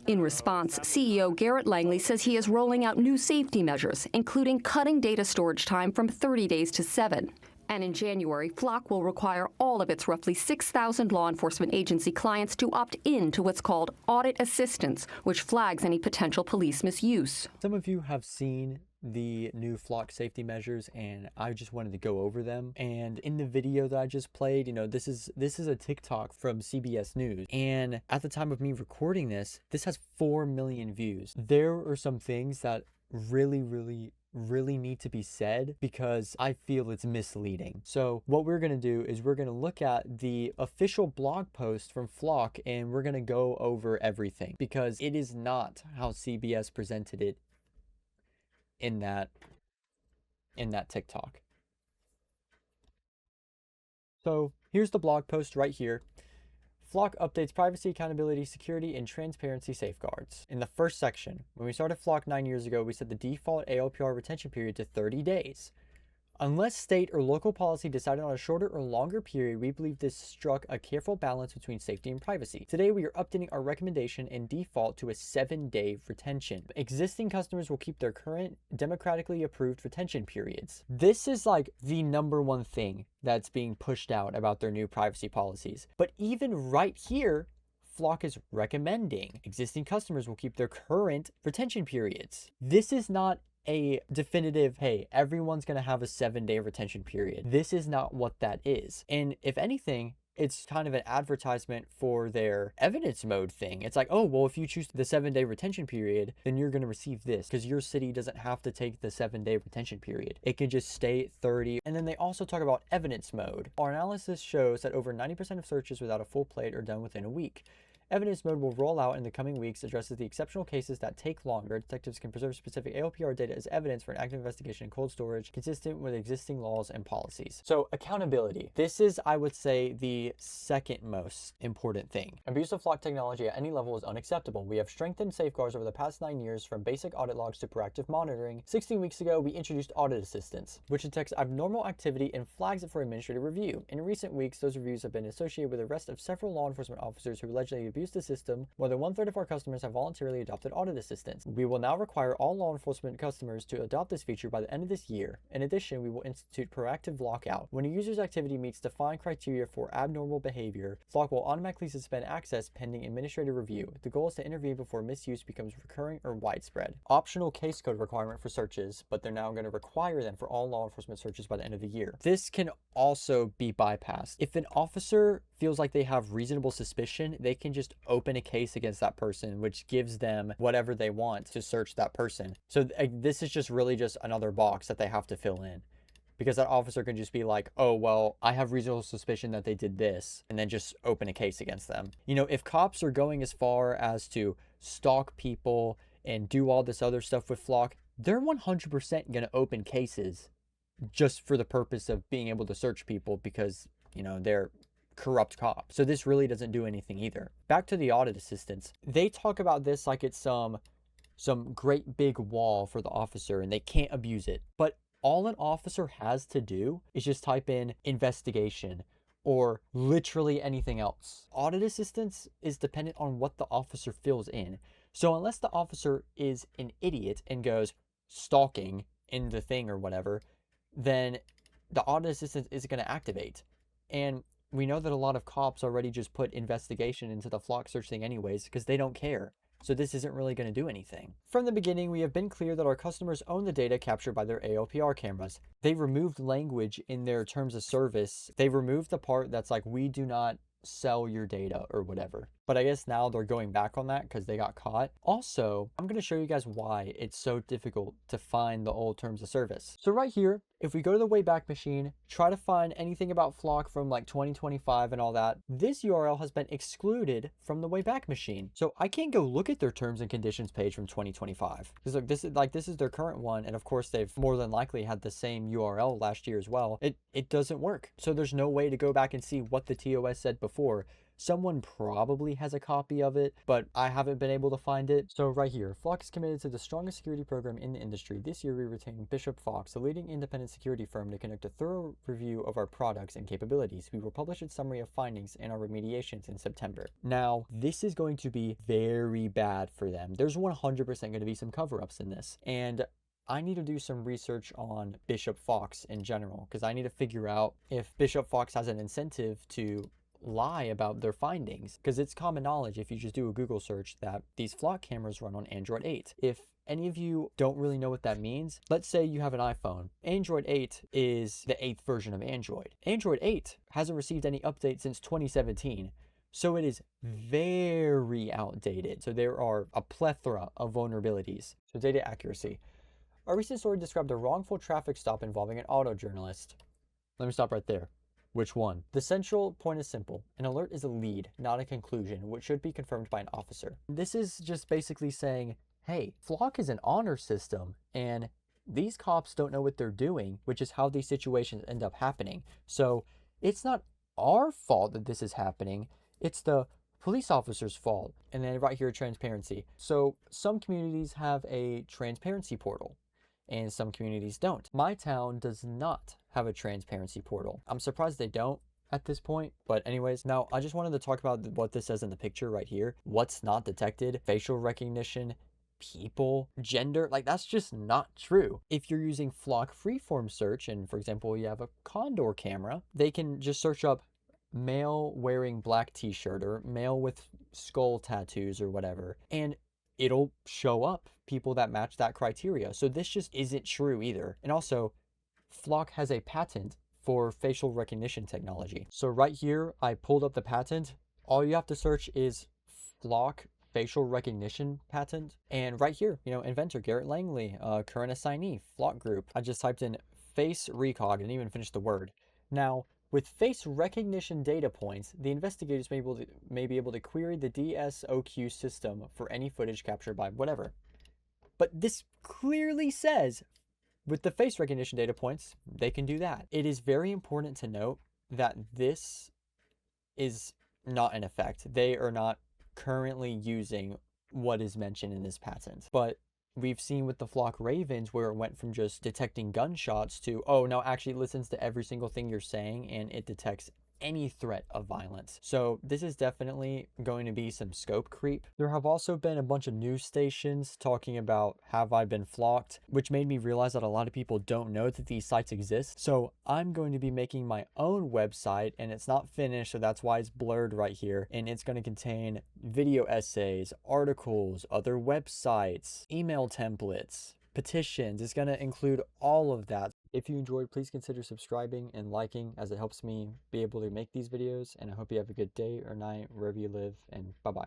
In response, CEO Garrett Langley says he is rolling out new safety measures, including cutting data storage time from 30 days to 7. And in January, Flock will require all of its roughly 6,000 law enforcement agency clients to opt in to what's called audit assistance, which flags any potential police misuse. Some of you have seen the new Flock safety measures, and I just wanted to go over them. And in the video that I just played, this is a TikTok from CBS News, and at the time of me recording this has 4 million views. There are some things that really need to be said because I feel it's misleading. So what we're going to do is we're going to look at the official blog post from Flock, and we're going to go over everything because it is not how CBS presented it in that TikTok. So here's the blog post right here. Flock updates privacy, accountability, security, and transparency safeguards. In the first section, when we started Flock 9 years ago, we set the default ALPR retention period to 30 days. Unless state or local policy decided on a shorter or longer period, we believe this struck a careful balance between safety and privacy. Today, we are updating our recommendation and default to a 7-day retention. Existing customers will keep their current democratically approved retention periods. This is like the #1 thing that's being pushed out about their new privacy policies. But even right here, Flock is recommending existing customers will keep their current retention periods. This is not a definitive, hey, everyone's going to have a 7-day retention period. This is not what that is. And if anything, it's kind of an advertisement for their evidence mode thing. It's like, oh, well, if you choose the 7-day retention period, then you're going to receive this because your city doesn't have to take the 7-day retention period. It can just stay at 30. And then they also talk about evidence mode. Our analysis shows that over 90% of searches without a full plate are done within a week. Evidence mode will roll out in the coming weeks, addresses the exceptional cases that take longer. Detectives can preserve specific ALPR data as evidence for an active investigation in cold storage, consistent with existing laws and policies. So accountability. This is, I would say, the second most important thing. Abuse of Flock technology at any level is unacceptable. We have strengthened safeguards over the past 9 years, from basic audit logs to proactive monitoring. 16 weeks ago, we introduced audit assistance, which detects abnormal activity and flags it for administrative review. In recent weeks, those reviews have been associated with the arrest of several law enforcement officers who allegedly abused the system. More than 1/3 of our customers have voluntarily adopted audit assistance. We will now require all law enforcement customers to adopt this feature by the end of this year. In addition, we will institute proactive lockout. When a user's activity meets defined criteria for abnormal behavior, Flock will automatically suspend access pending administrative review. The goal is to intervene before misuse becomes recurring or widespread. Optional case code requirement for searches, but they're now going to require them for all law enforcement searches by the end of the year. This can also be bypassed. If an officer feels like they have reasonable suspicion, they can just open a case against that person, which gives them whatever they want to search that person. So this is just really just another box that they have to fill in, because that officer can just be like, oh, well, I have reasonable suspicion that they did this, and then just open a case against them. If cops are going as far as to stalk people and do all this other stuff with Flock, they're 100% going to open cases just for the purpose of being able to search people because, they're corrupt cops. So this really doesn't do anything either. Back to the audit assistance. They talk about this like it's some great big wall for the officer and they can't abuse it. But all an officer has to do is just type in investigation or literally anything else. Audit assistance is dependent on what the officer fills in. So unless the officer is an idiot and goes stalking in the thing or whatever, then the audit assistance isn't going to activate. And we know that a lot of cops already just put investigation into the Flock search thing anyways because they don't care. So this isn't really going to do anything. From the beginning, we have been clear that our customers own the data captured by their ALPR cameras. They removed language in their terms of service. They removed the part that's like, we do not sell your data or whatever. But I guess now they're going back on that because they got caught. Also, I'm going to show you guys why it's so difficult to find the old terms of service. So right here, if we go to the Wayback Machine, try to find anything about Flock from like 2025 and all that, this URL has been excluded from the Wayback Machine. So I can't go look at their terms and conditions page from 2025. Because look, this is their current one. And of course, they've more than likely had the same URL last year as well. It doesn't work. So there's no way to go back and see what the TOS said before. Someone probably has a copy of it, but I haven't been able to find it. So right here, Flock is committed to the strongest security program in the industry. This year we retained Bishop Fox, a leading independent security firm, to conduct a thorough review of our products and capabilities. We will publish a summary of findings and our remediations in September. Now, this is going to be very bad for them. There's 100% going to be some cover-ups in this. And I need to do some research on Bishop Fox in general, because I need to figure out if Bishop Fox has an incentive to lie about their findings, because it's common knowledge if you just do a Google search that these Flock cameras run on Android 8. If any of you don't really know what that means, let's say you have an iPhone. Android 8 is the 8th version of Android. Android 8 hasn't received any updates since 2017. So it is very outdated. So there are a plethora of vulnerabilities. So data accuracy. A recent story described a wrongful traffic stop involving an auto journalist. Let me stop right there. Which one? The central point is simple. An alert is a lead, not a conclusion, which should be confirmed by an officer. This is just basically saying, hey, Flock is an honor system, and these cops don't know what they're doing, which is how these situations end up happening. So it's not our fault that this is happening. It's the police officer's fault. And then right here, transparency. So some communities have a transparency portal, and some communities don't. My town does not have a transparency portal. I'm surprised they don't at this point. But anyways, now I just wanted to talk about what this says in the picture right here. What's not detected? Facial recognition, people, gender, like that's just not true. If you're using Flock freeform search, and for example, you have a Condor camera, they can just search up male wearing black t-shirt or male with skull tattoos or whatever, and it'll show up people that match that criteria. So this just isn't true either. And also, Flock has a patent for facial recognition technology. So right here, I pulled up the patent. All you have to search is Flock facial recognition patent. And right here, inventor Garrett Langley, current assignee, Flock Group. I just typed in face recog and didn't even finish the word. Now, with face recognition data points, the investigators may be able to query the DSOQ system for any footage captured by whatever. But this clearly says, with the face recognition data points, they can do that. It is very important to note that this is not in effect. They are not currently using what is mentioned in this patent. But we've seen with the Flock Ravens where it went from just detecting gunshots to, oh, now actually it listens to every single thing you're saying and it detects any threat of violence. So this is definitely going to be some scope creep. There have also been a bunch of news stations talking about have I been flocked, which made me realize that a lot of people don't know that these sites exist. So I'm going to be making my own website, and it's not finished, so that's why it's blurred right here. And it's going to contain video essays, articles, other websites, email templates, petitions. It's going to include all of that. If you enjoyed, please consider subscribing and liking, as it helps me be able to make these videos. And I hope you have a good day or night wherever you live, and bye-bye.